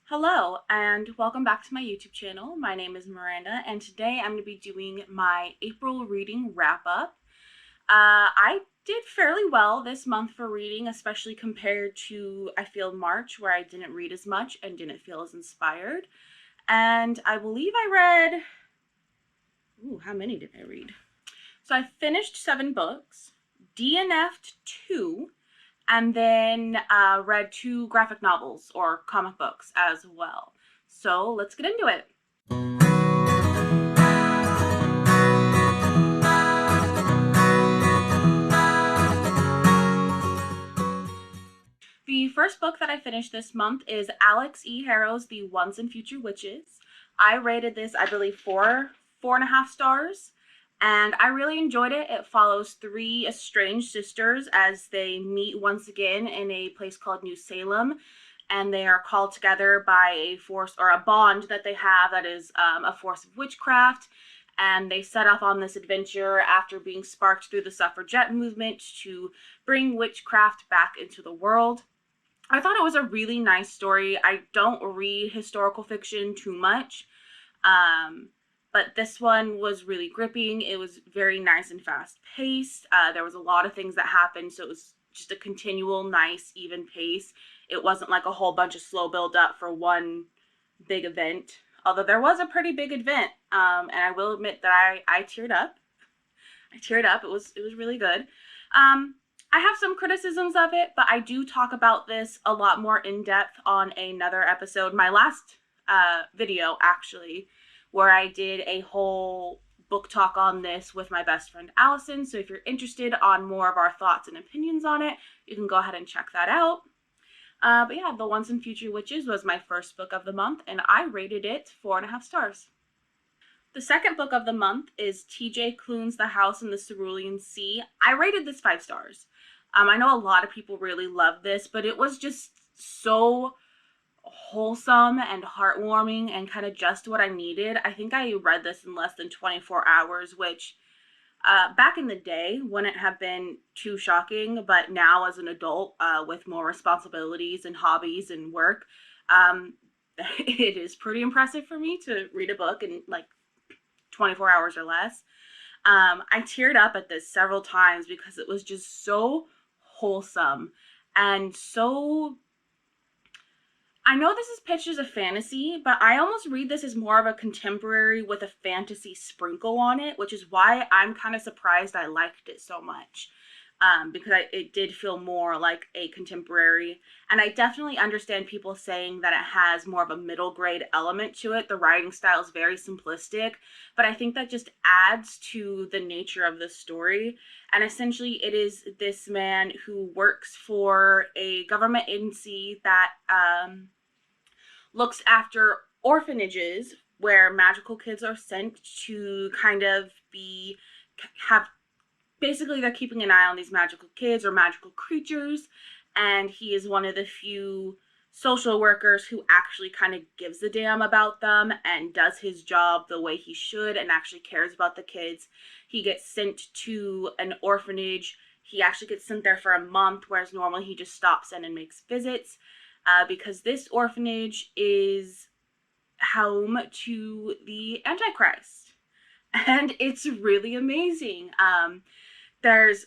Hello and welcome back to my YouTube channel. My name is Miranda and today I'm going to be doing my April reading wrap-up. I did fairly well this month for reading, especially compared to, I feel, March, where I didn't read as much and didn't feel as inspired. And I believe I read, how many did I read? So I finished 7 books, DNF'd 2, and then read 2 graphic novels or comic books as well. So let's get into it. The first book that I finished this month is Alex E. Harrow's The Once and Future Witches. I rated this, I believe, 4.5 stars, and I really enjoyed it. It follows 3 estranged sisters as they meet once again in a place called New Salem, and they are called together by a force or a bond that they have that is a force of witchcraft. And they set off on this adventure after being sparked through the suffragette movement to bring witchcraft back into the world. I thought it was a really nice story. I don't read historical fiction too much, but this one was really gripping. It was very nice and fast-paced. There was a lot of things that happened, so it was just a continual, nice, even pace. It wasn't like a whole bunch of slow build-up for one big event, although there was a pretty big event, and I will admit that I teared up. I teared up. It was really good. I have some criticisms of it, but I do talk about this a lot more in depth on another episode, my last video actually, where I did a whole book talk on this with my best friend Allison. So if you're interested on more of our thoughts and opinions on it, you can go ahead and check that out. But yeah, The Once and Future Witches was my first book of the month, and I rated it 4.5 stars. The second book of the month is T.J. Klune's The House in the Cerulean Sea. I rated this 5 stars. I know a lot of people really love this, but it was just so wholesome and heartwarming and kind of just what I needed. I think I read this in less than 24 hours, which back in the day wouldn't have been too shocking, but now as an adult with more responsibilities and hobbies and work, it is pretty impressive for me to read a book in like 24 hours or less. I teared up at this several times because it was just so wholesome and so, I know this is pitched as a fantasy, but I almost read this as more of a contemporary with a fantasy sprinkle on it, which is why I'm kind of surprised I liked it so much. Because it did feel more like a contemporary, and I definitely understand people saying that it has more of a middle grade element to it. The writing style is very simplistic, but I think that just adds to the nature of the story. And essentially it is this man who works for a government agency that looks after orphanages where magical kids are sent to kind of basically they're keeping an eye on these magical kids or magical creatures, and he is one of the few social workers who actually kind of gives a damn about them and does his job the way he should and actually cares about the kids. He gets sent to an orphanage. He actually gets sent there for a month, whereas normally he just stops in and makes visits, because this orphanage is home to the Antichrist. And it's really amazing. There's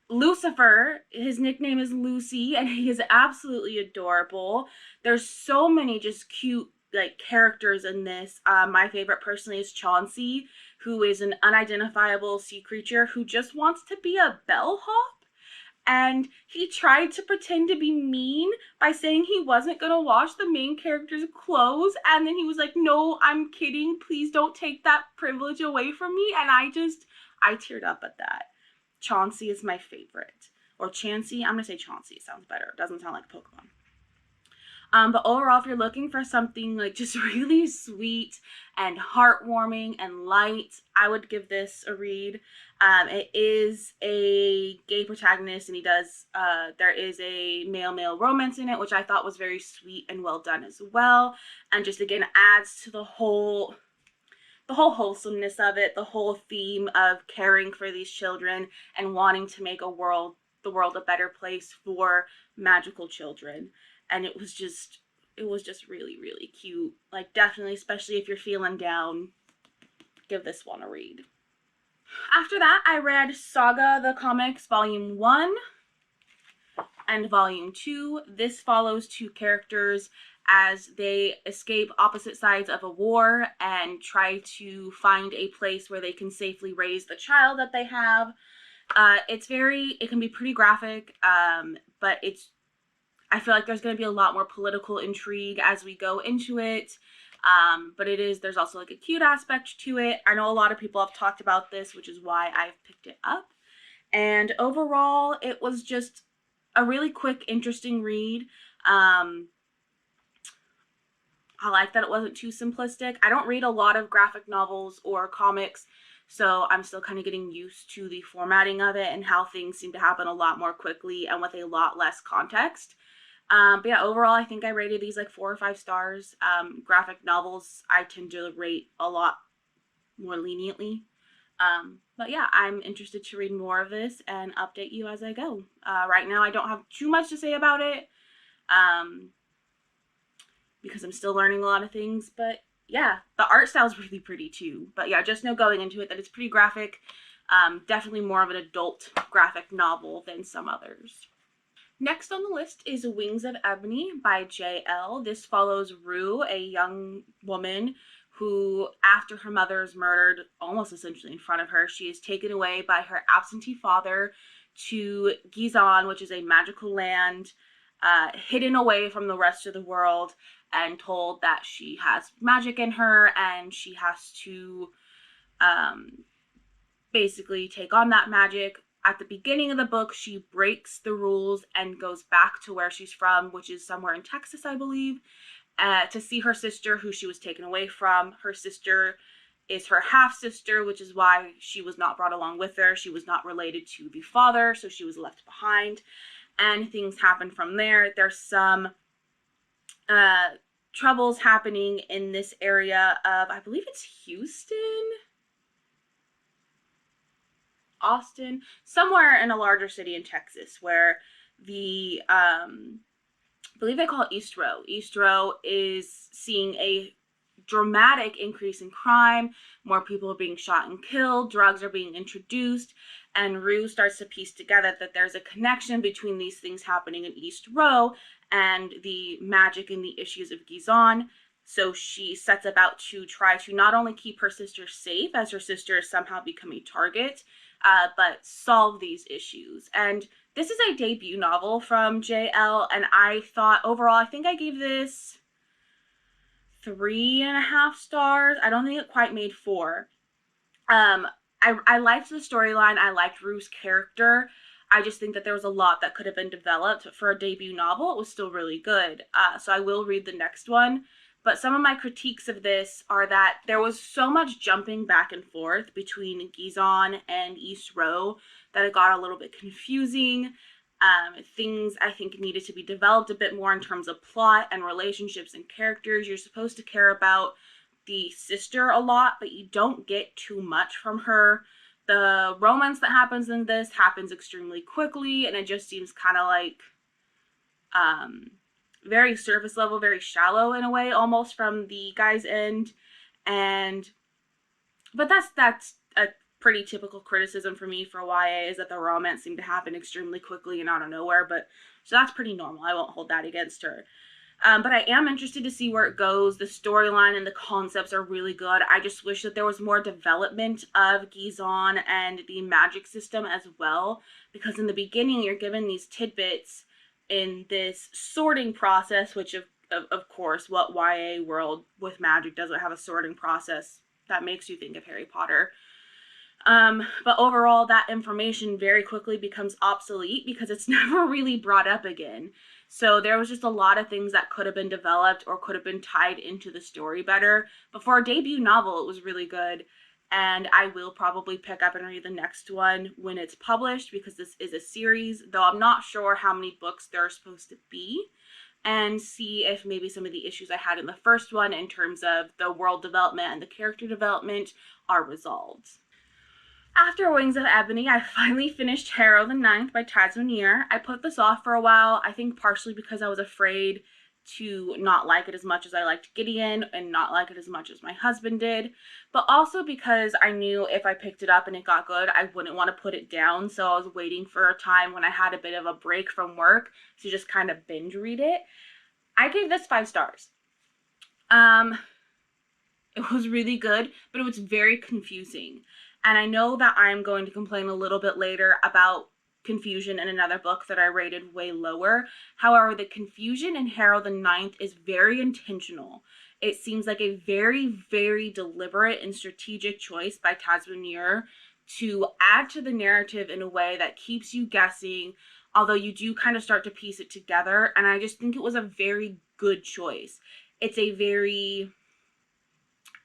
Lucifer, his nickname is Lucy, and he is absolutely adorable. There's so many just cute like characters in this. My favorite personally is Chauncey, who is an unidentifiable sea creature who just wants to be a bellhop. And he tried to pretend to be mean by saying he wasn't going to wash the main character's clothes. And then he was like, no, I'm kidding. Please don't take that privilege away from me. And I teared up at that. Chauncey is my favorite. Or Chansey. I'm going to say Chauncey. It sounds better. It doesn't sound like Pokemon. But overall, if you're looking for something like just really sweet and heartwarming and light, I would give this a read. It is a gay protagonist, and there is a male-male romance in it, which I thought was very sweet and well done as well. And just again adds to the whole wholesomeness of it, the whole theme of caring for these children and wanting to make the world a better place for magical children. And it was just it was just really, really cute. Like, definitely, especially if you're feeling down, give this one a read. After that, I read Saga the Comics Volume 1 and Volume 2. This follows two characters as they escape opposite sides of a war and try to find a place where they can safely raise the child that they have. It can be pretty graphic, but I feel like there's going to be a lot more political intrigue as we go into it. But there's also like a cute aspect to it. I know a lot of people have talked about this, which is why I've picked it up. And overall, it was just a really quick, interesting read. I like that it wasn't too simplistic. I don't read a lot of graphic novels or comics, so I'm still kind of getting used to the formatting of it and how things seem to happen a lot more quickly and with a lot less context. But yeah, overall, I think I rated these like 4 or 5 stars. Graphic novels, I tend to rate a lot more leniently. But yeah, I'm interested to read more of this and update you as I go. Right now, I don't have too much to say about it. Because I'm still learning a lot of things, but yeah, the art style is really pretty too. But yeah, just know going into it that it's pretty graphic. Definitely more of an adult graphic novel than some others. Next on the list is Wings of Ebony by J.L. This follows Rue, a young woman who, after her mother is murdered, almost essentially in front of her, she is taken away by her absentee father to Gizon, which is a magical land hidden away from the rest of the world, and told that she has magic in her and she has to basically take on that magic. At the beginning of the book, she breaks the rules and goes back to where she's from, which is somewhere in Texas, I believe, to see her sister, who she was taken away from. Her sister is her half-sister, which is why she was not brought along with her. She was not related to the father, so she was left behind. And things happen from there. There's some troubles happening in this area of, I believe it's Houston, Austin, somewhere in a larger city in Texas, where I believe they call it East Row. East Row is seeing a dramatic increase in crime. More people are being shot and killed. Drugs are being introduced. And Rue starts to piece together that there's a connection between these things happening in East Row and the magic and the issues of Gizon. So she sets about to try to not only keep her sister safe, as her sister has somehow become a target, but solve these issues. And this is a debut novel from JL, and I thought overall, I think I gave this 3.5 stars. I don't think it quite made 4. I liked the storyline. I liked Rue's character. I just think that there was a lot that could have been developed for a debut novel. It was still really good. So I will read the next one. But some of my critiques of this are that there was so much jumping back and forth between Gizon and East Row that it got a little bit confusing. Things I think needed to be developed a bit more in terms of plot and relationships and characters. You're supposed to care about the sister a lot, but you don't get too much from her. The romance that happens in this happens extremely quickly, and it just seems kind of like very surface level, very shallow in a way, almost from the guy's end. But that's a pretty typical criticism for me for YA, is that the romance seemed to happen extremely quickly and out of nowhere, so that's pretty normal. I won't hold that against her. But I am interested to see where it goes. The storyline and the concepts are really good. I just wish that there was more development of Gizon and the magic system as well, because in the beginning you're given these tidbits in this sorting process, which of course, what YA world with magic doesn't have a sorting process? That makes you think of Harry Potter. But overall, that information very quickly becomes obsolete because it's never really brought up again. So there was just a lot of things that could have been developed or could have been tied into the story better. But for a debut novel, it was really good. And I will probably pick up and read the next one when it's published, because this is a series, though I'm not sure how many books there are supposed to be, and see if maybe some of the issues I had in the first one in terms of the world development and the character development are resolved. After Wings of Ebony, I finally finished Harrow the Ninth by Tasmanier. I put this off for a while, I think partially because I was afraid to not like it as much as I liked Gideon and not like it as much as my husband did, but also because I knew if I picked it up and it got good, I wouldn't want to put it down. So I was waiting for a time when I had a bit of a break from work to just kind of binge read it. I gave this 5 stars. It was really good, but it was very confusing. And I know that I'm going to complain a little bit later about confusion in another book that I rated way lower. However, the confusion in Harrow the Ninth is very intentional. It seems like a very, very deliberate and strategic choice by Tasman Muir to add to the narrative in a way that keeps you guessing, although you do kind of start to piece it together. And I just think it was a very good choice. It's a very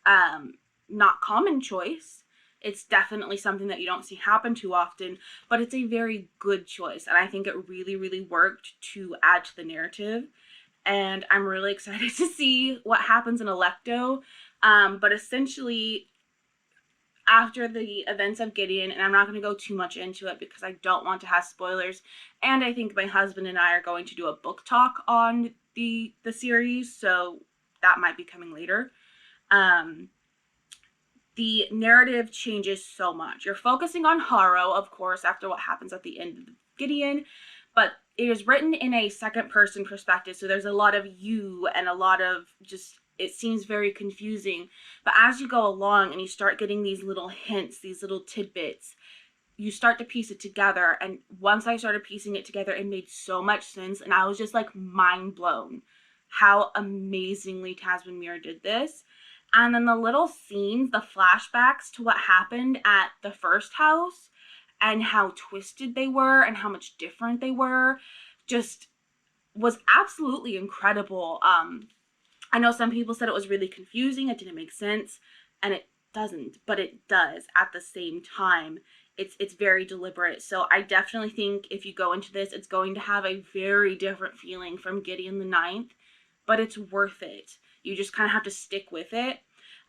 not common choice. It's definitely something that you don't see happen too often, but it's a very good choice. And I think it really, really worked to add to the narrative. And I'm really excited to see what happens in Alecto. But essentially, after the events of Gideon, and I'm not going to go too much into it because I don't want to have spoilers, and I think my husband and I are going to do a book talk on the series, so that might be coming later. The narrative changes so much. You're focusing on Harrow, of course, after what happens at the end of Gideon, but it is written in a second person perspective, so there's a lot of you and a lot of just, it seems very confusing. But as you go along and you start getting these little hints, these little tidbits, you start to piece it together. And once I started piecing it together, it made so much sense, and I was just like mind blown how amazingly Tasman Muir did this. And then the little scenes, the flashbacks to what happened at the first house and how twisted they were and how much different they were, just was absolutely incredible. I know some people said it was really confusing, it didn't make sense, and it doesn't, but it does at the same time. It's very deliberate. So I definitely think if you go into this, it's going to have a very different feeling from Gideon the Ninth, but it's worth it. You just kind of have to stick with it.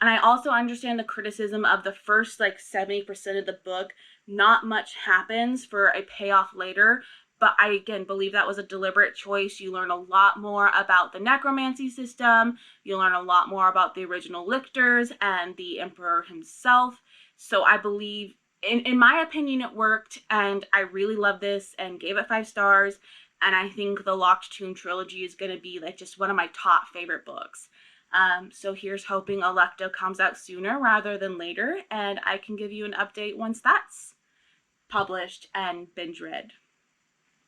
And I also understand the criticism of the first like 70% of the book. Not much happens for a payoff later, but I again believe that was a deliberate choice. You learn a lot more about the necromancy system. You learn a lot more about the original lictors and the emperor himself. So I believe, in my opinion, it worked, and I really love this and gave it 5 stars. And I think the Locked Tomb trilogy is going to be like just one of my top favorite books. So here's hoping Alecto comes out sooner rather than later, and I can give you an update once that's published and binge read.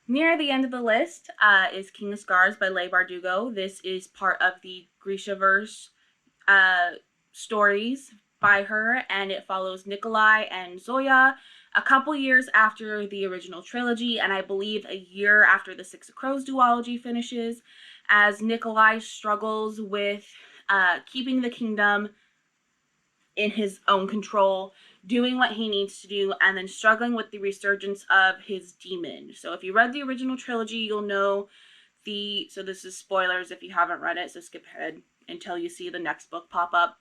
Near the end of the list is King of Scars by Leigh Bardugo. This is part of the Grishaverse stories by her, and it follows Nikolai and Zoya a couple years after the original trilogy, and I believe a year after the Six of Crows duology finishes, as Nikolai struggles with keeping the kingdom in his own control, doing what he needs to do, and then struggling with the resurgence of his demon. So if you read the original trilogy, you'll know so this is spoilers if you haven't read it, so skip ahead until you see the next book pop up.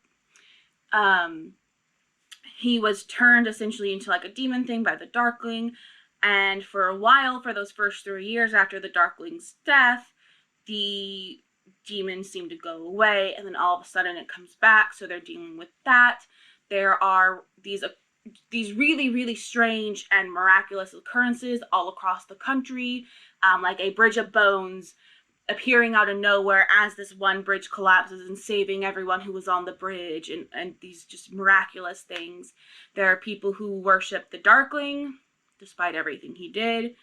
He was turned essentially into like a demon thing by the Darkling, and for a while, for those first 3 years after the Darkling's death, the demon seemed to go away, and then all of a sudden it comes back, so they're dealing with that. There are these really, really strange and miraculous occurrences all across the country, like a bridge of bones appearing out of nowhere as this one bridge collapses and saving everyone who was on the bridge, and these just miraculous things. There are people who worship the Darkling, despite everything he did,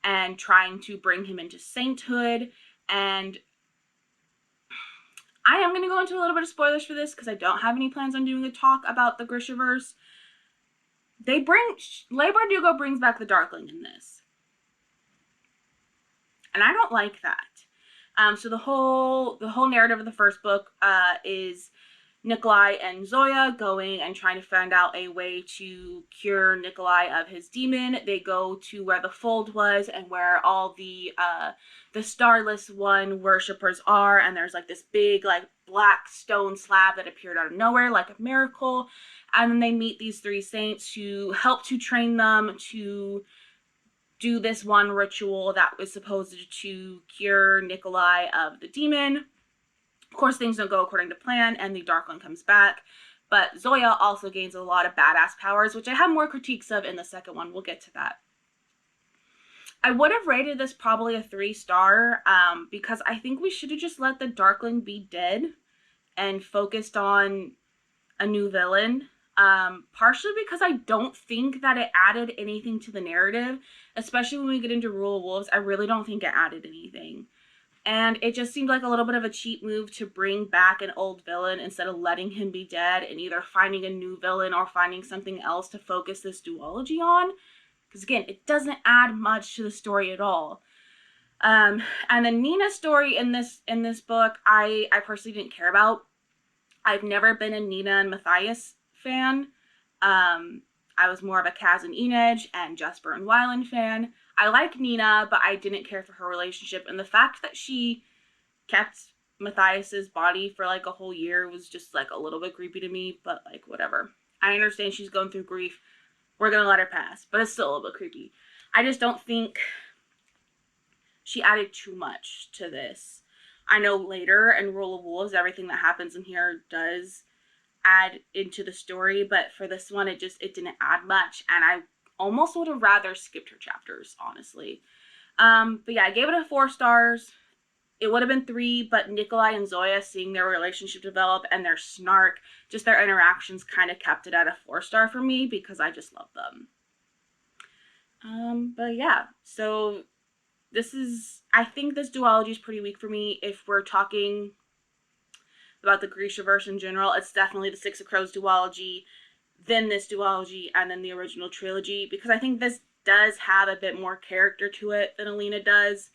and trying to bring him into sainthood. And I am going to go into a little bit of spoilers for this because I don't have any plans on doing a talk about the Grishaverse. Leigh Bardugo brings back the Darkling in this, and I don't like that. So the whole narrative of the first book is Nikolai and Zoya going and trying to find out a way to cure Nikolai of his demon. They go to where the fold was and where all the Starless One worshippers are, and there's like this big like black stone slab that appeared out of nowhere like a miracle. And then they meet these 3 saints who help to train them to do this one ritual that was supposed to cure Nikolai of the demon. Of course, things don't go according to plan, and the Dark One comes back. But Zoya also gains a lot of badass powers, which I have more critiques of in the second one. We'll get to that. I would have rated this probably a 3-star because I think we should have just let the Darkling be dead and focused on a new villain. Partially because I don't think that it added anything to the narrative, especially when we get into Rule of Wolves. I really don't think it added anything. And it just seemed like a little bit of a cheap move to bring back an old villain instead of letting him be dead and either finding a new villain or finding something else to focus this duology on. Because again, it doesn't add much to the story at all. And the Nina story in this book, I personally didn't care about. I've never been a Nina and Matthias fan. I was more of a Kaz and Enej and Jesper and Wyland fan. I like Nina, but I didn't care for her relationship. And the fact that she kept Matthias's body for like a whole year was just like a little bit creepy to me, but like whatever. I understand she's going through grief. We're going to let her pass, but it's still a little bit creepy. I just don't think she added too much to this. I know later in Rule of Wolves, everything that happens in here does add into the story, but for this one, it didn't add much, and I almost would have rather skipped her chapters, honestly. But yeah, I gave it a 4 stars. It would have been 3, but Nikolai and Zoya, seeing their relationship develop and their snark, just their interactions, kind of kept it at a 4-star for me because I just love them. But yeah, so I think this duology is pretty weak for me. If we're talking about the Grishaverse in general, it's definitely the Six of Crows duology, then this duology, and then the original trilogy, because I think this does have a bit more character to it than Alina does.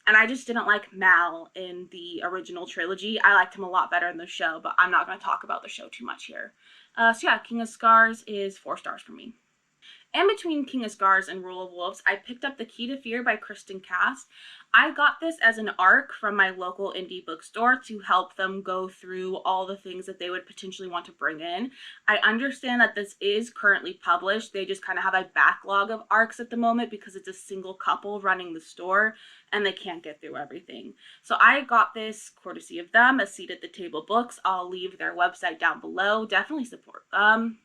And I just didn't like Mal in the original trilogy. I liked him a lot better in the show, but I'm not going to talk about the show too much here. So yeah, King of Scars is 4 stars for me. And between King of Scars and Rule of Wolves, I picked up The Key to Fear by Kristen Cass. I got this as an ARC from my local indie bookstore to help them go through all the things that they would potentially want to bring in. I understand that this is currently published. They just kind of have a backlog of ARCs at the moment because it's a single couple running the store and they can't get through everything. So I got this courtesy of them, A Seat at the Table Books. I'll leave their website down below. Definitely support them.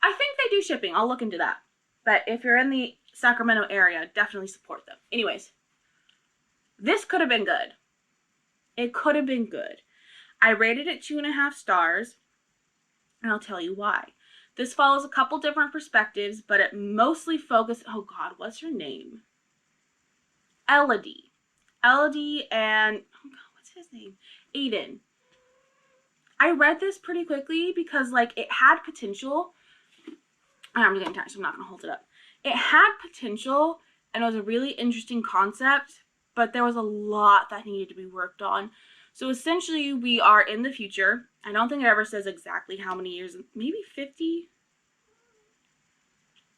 I think they do shipping. I'll look into that. But if you're in the Sacramento area, definitely support them. Anyways, this could have been good. It could have been good. I rated it 2.5 stars, and I'll tell you why. This follows a couple different perspectives, but it mostly focuses... Oh God, what's her name? Elodie. Elodie and... Oh God, what's his name? Aiden. I read this pretty quickly because, like, it had potential. I'm getting tired, so I'm not going to hold it up. It had potential, and it was a really interesting concept, but there was a lot that needed to be worked on. So essentially, we are in the future. I don't think it ever says exactly how many years, maybe 50?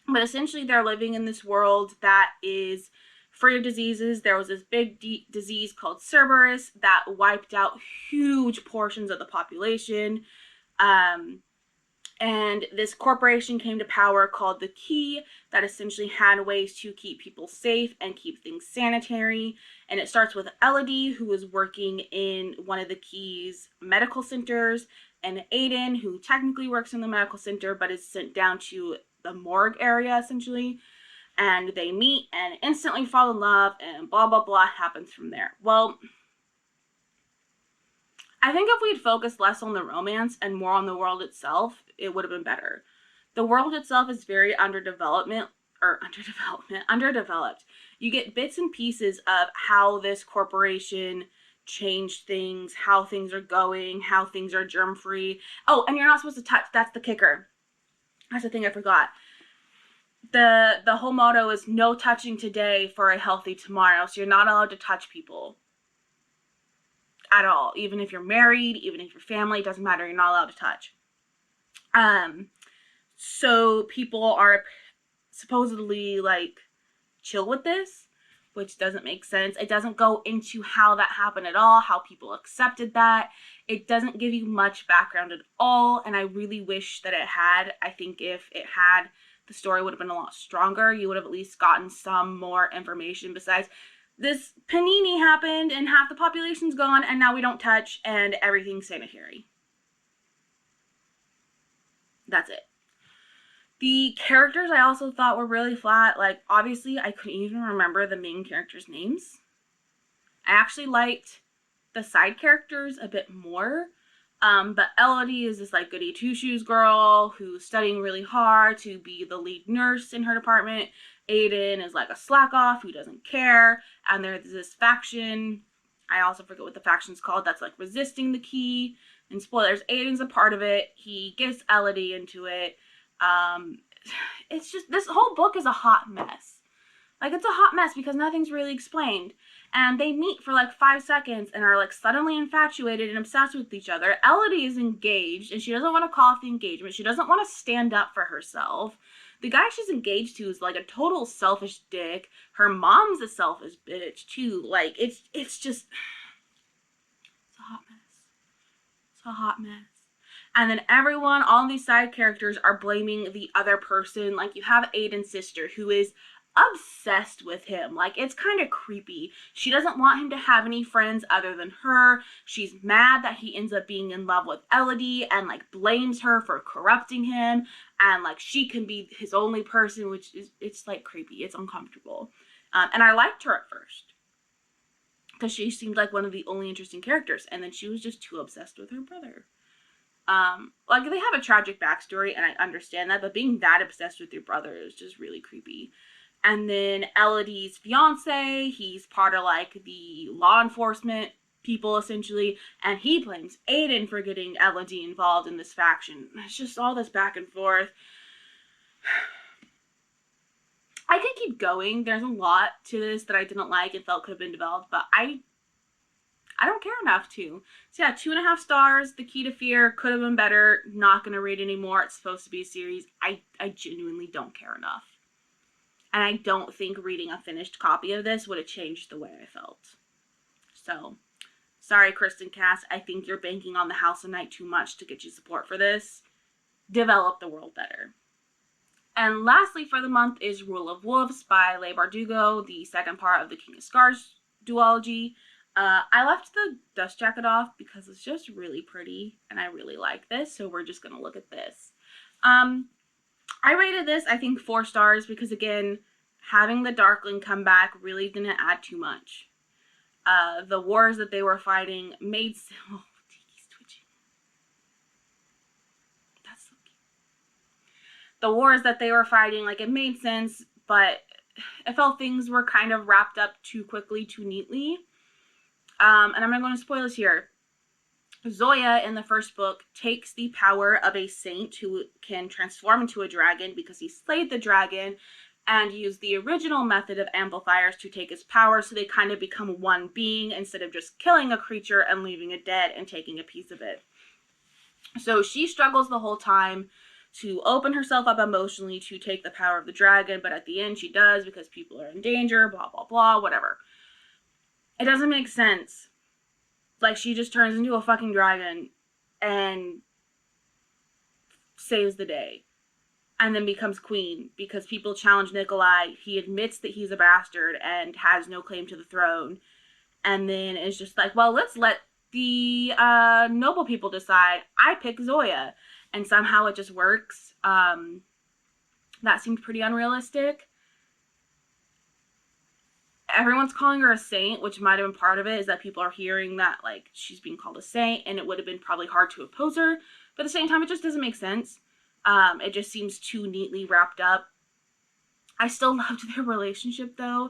But essentially, they're living in this world that is free of diseases. There was this big disease called Cerberus that wiped out huge portions of the population. And this corporation came to power called the Key that essentially had ways to keep people safe and keep things sanitary. And it starts with Elodie, who is working in one of the Key's medical centers, and Aiden, who technically works in the medical center but is sent down to the morgue area, essentially. And they meet and instantly fall in love, and blah, blah, blah happens from there. Well, I think if we'd focused less on the romance and more on the world itself, it would have been better. The world itself is very underdeveloped. You get bits and pieces of how this corporation changed things, how things are going, how things are germ-free. Oh, and you're not supposed to touch. That's the kicker. That's the thing I forgot. The whole motto is no touching today for a healthy tomorrow. So you're not allowed to touch people at all. Even if you're married, even if you're family, it doesn't matter. You're not allowed to touch. So people are supposedly like chill with this, which doesn't make sense. It doesn't go into how that happened at all, how people accepted that. It doesn't give you much background at all, and I really wish that it had. I think if it had, the story would have been a lot stronger. You would have at least gotten some more information besides this panini happened and half the population's gone and now we don't touch and everything's sanitary. That's it. The characters I also thought were really flat. Like, obviously, I couldn't even remember the main characters' names. I actually liked the side characters a bit more. But Elodie is this like goody two-shoes girl who's studying really hard to be the lead nurse in her department. Aiden is like a slack-off who doesn't care. And there's this faction, I also forget what the faction's called, that's like resisting the key. And spoilers, Aiden's a part of it. He gets Elodie into it. It's just, this whole book is a hot mess. Like, it's a hot mess because nothing's really explained. And they meet for like 5 seconds and are like suddenly infatuated and obsessed with each other. Elodie is engaged and she doesn't want to call off the engagement. She doesn't want to stand up for herself. The guy she's engaged to is like a total selfish dick. Her mom's a selfish bitch too. Like, it's just, it's a hot mess. It's a hot mess. And then everyone, all these side characters are blaming the other person. Like, you have Aiden's sister who is obsessed with him. Like, it's kind of creepy. She doesn't want him to have any friends other than her. She's mad that he ends up being in love with Elodie and like blames her for corrupting him. And like, she can be his only person, which is, it's like creepy. It's uncomfortable. And I liked her at first because she seemed like one of the only interesting characters. And then she was just too obsessed with her brother. Like, they have a tragic backstory and I understand that, but being that obsessed with your brother is just really creepy. And then Elodie's fiance, he's part of like the law enforcement people essentially, and he blames Aiden for getting Elodie involved in this faction. It's just all this back and forth. I could keep going. There's a lot to this that I didn't like and felt could have been developed, but I don't care enough to. So yeah, 2.5 stars. The Key to Fear could have been better. Not gonna read anymore. It's supposed to be a series. I genuinely don't care enough. And I don't think reading a finished copy of this would have changed the way I felt. So, sorry, Kristen Cass. I think you're banking on the House of Night too much to get you support for this. Develop the world better. And lastly for the month is Rule of Wolves by Leigh Bardugo, the second part of the King of Scars duology. I left the dust jacket off because it's just really pretty and I really like this, so we're just going to look at this. I rated this, I think, 4 stars because, again, having the Darkling come back really didn't add too much. The wars that they were fighting made... Oh, Tiki's twitching. That's so cute. The wars that they were fighting, like, it made sense, but I felt things were kind of wrapped up too quickly, too neatly. And I'm not going to spoil this here. Zoya in the first book takes the power of a saint who can transform into a dragon because he slayed the dragon and used the original method of amplifiers to take his power, so they kind of become one being instead of just killing a creature and leaving it dead and taking a piece of it. So she struggles the whole time to open herself up emotionally to take the power of the dragon, but at the end she does because people are in danger, blah, blah, blah, whatever. It doesn't make sense. Like, she just turns into a fucking dragon and saves the day. And then becomes queen because people challenge Nikolai. He admits that he's a bastard and has no claim to the throne. And then it's just like, well, let's let the noble people decide. I pick Zoya. And somehow it just works. That seemed pretty unrealistic. Everyone's calling her a saint, which might have been part of it, is that people are hearing that, like, she's being called a saint, and it would have been probably hard to oppose her. But at the same time, it just doesn't make sense. It just seems too neatly wrapped up. I still loved their relationship, though,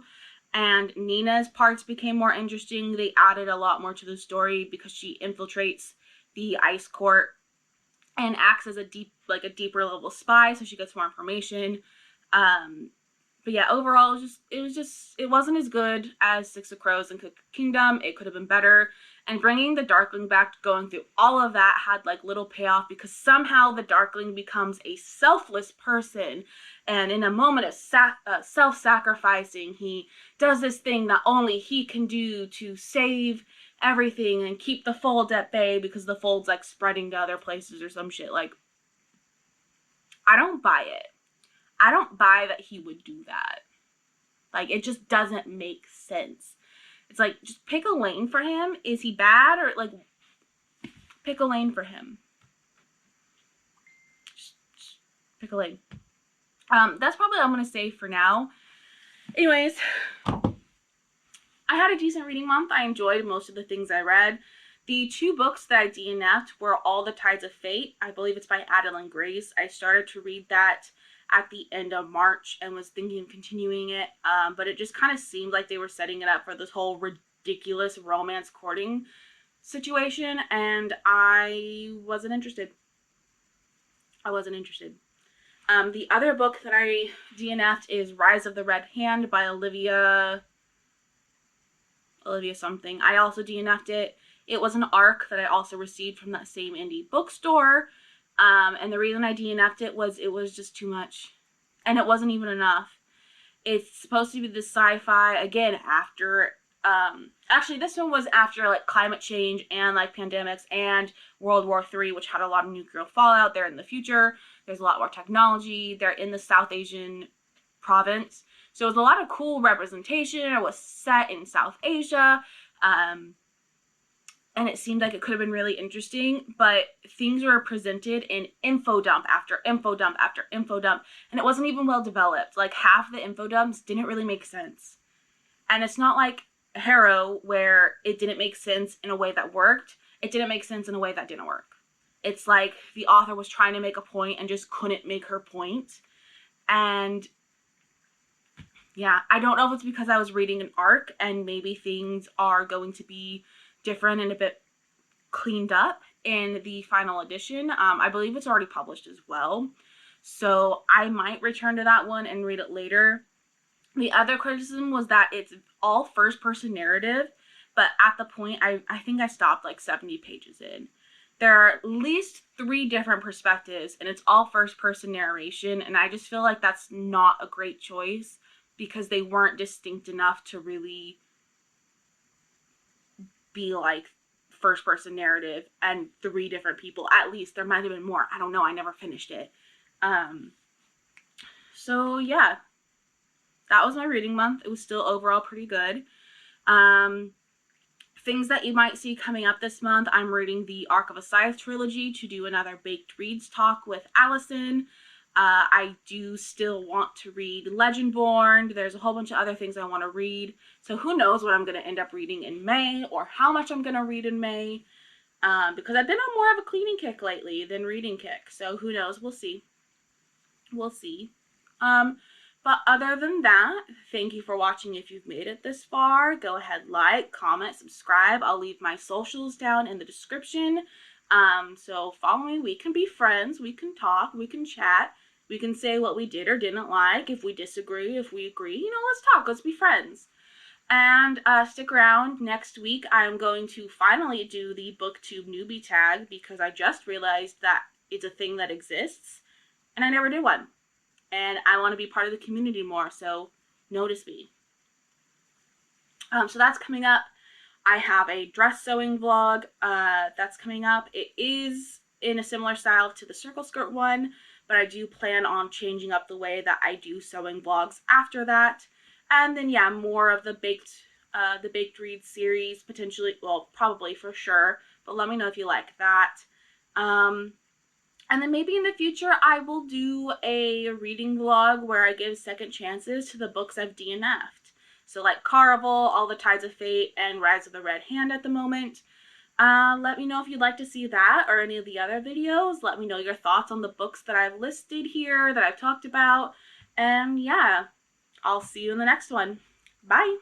and Nina's parts became more interesting. They added a lot more to the story because she infiltrates the ice court and acts as a deeper level spy, so she gets more information. But yeah, overall, it wasn't as good as Six of Crows and Cook Kingdom. It could have been better. And bringing the Darkling back, going through all of that, had like little payoff because somehow the Darkling becomes a selfless person. And in a moment of self-sacrificing, he does this thing that only he can do to save everything and keep the fold at bay because the fold's like spreading to other places or some shit. Like, I don't buy it. I don't buy that he would do that. Like, it just doesn't make sense. It's like, just pick a lane for him. Is he bad? Or like, pick a lane for him. Just pick a lane. That's probably all I'm going to say for now. Anyways, I had a decent reading month. I enjoyed most of the things I read. The 2 books that I DNF'd were All the Tides of Fate. I believe it's by Adeline Grace. I started to read that at the end of March and was thinking of continuing it, but it just kind of seemed like they were setting it up for this whole ridiculous romance courting situation, and I wasn't interested. The other book that I DNF'd is Rise of the Red Hand by Olivia something. I also DNF'd it. It was an ARC that I also received from that same indie bookstore. And the reason I DNF'd it was just too much. And it wasn't even enough. It's supposed to be the sci-fi, again, after, actually this one was after like climate change and like pandemics and World War III, which had a lot of nuclear fallout. They're in the future. There's a lot more technology. They're in the South Asian province. So it was a lot of cool representation. It was set in South Asia. And it seemed like it could have been really interesting, but things were presented in info dump after info dump after info dump, and it wasn't even well developed. Like, half the info dumps didn't really make sense. And it's not like Harrow, where it didn't make sense in a way that worked. It didn't make sense in a way that didn't work. It's like the author was trying to make a point and just couldn't make her point. And yeah, I don't know if it's because I was reading an ARC and maybe things are going to be different and a bit cleaned up in the final edition. I believe it's already published as well, so I might return to that one and read it later. The other criticism was that it's all first-person narrative, but at the point, I think I stopped like 70 pages in. There are at least 3 different perspectives, and it's all first-person narration, and I just feel like that's not a great choice because they weren't distinct enough to really be like first-person narrative and 3 different people. At least there might have been more. I don't know. I never finished it. So yeah, that was my reading month. It was still overall pretty good. Things that you might see coming up this month, I'm reading the Arc of a Scythe trilogy to do another Baked Reads talk with Allison. I do still want to read Legendborn. There's a whole bunch of other things I want to read. So who knows what I'm going to end up reading in May or how much I'm going to read in May. Because I've been on more of a cleaning kick lately than reading kick. So who knows? We'll see. We'll see. But other than that, thank you for watching. If you've made it this far, go ahead, like, comment, subscribe. I'll leave my socials down in the description. So follow me. We can be friends. We can talk. We can chat. We can say what we did or didn't like. If we disagree, if we agree, you know, let's talk. Let's be friends. And stick around. Next week, I'm going to finally do the BookTube newbie tag because I just realized that it's a thing that exists and I never did one. And I want to be part of the community more, so notice me. So that's coming up. I have a dress sewing vlog that's coming up. It is in a similar style to the circle skirt one, but I do plan on changing up the way that I do sewing vlogs after that. And then yeah, more of the baked reads series, potentially, well, probably for sure, but let me know if you like that. And then maybe in the future I will do a reading vlog where I give second chances to the books I've DNF'd. So like Caraval, All the Tides of Fate, and Rise of the Red Hand at the moment. Let me know if you'd like to see that or any of the other videos. Let me know your thoughts on the books that I've listed here, that I've talked about. And yeah, I'll see you in the next one. Bye!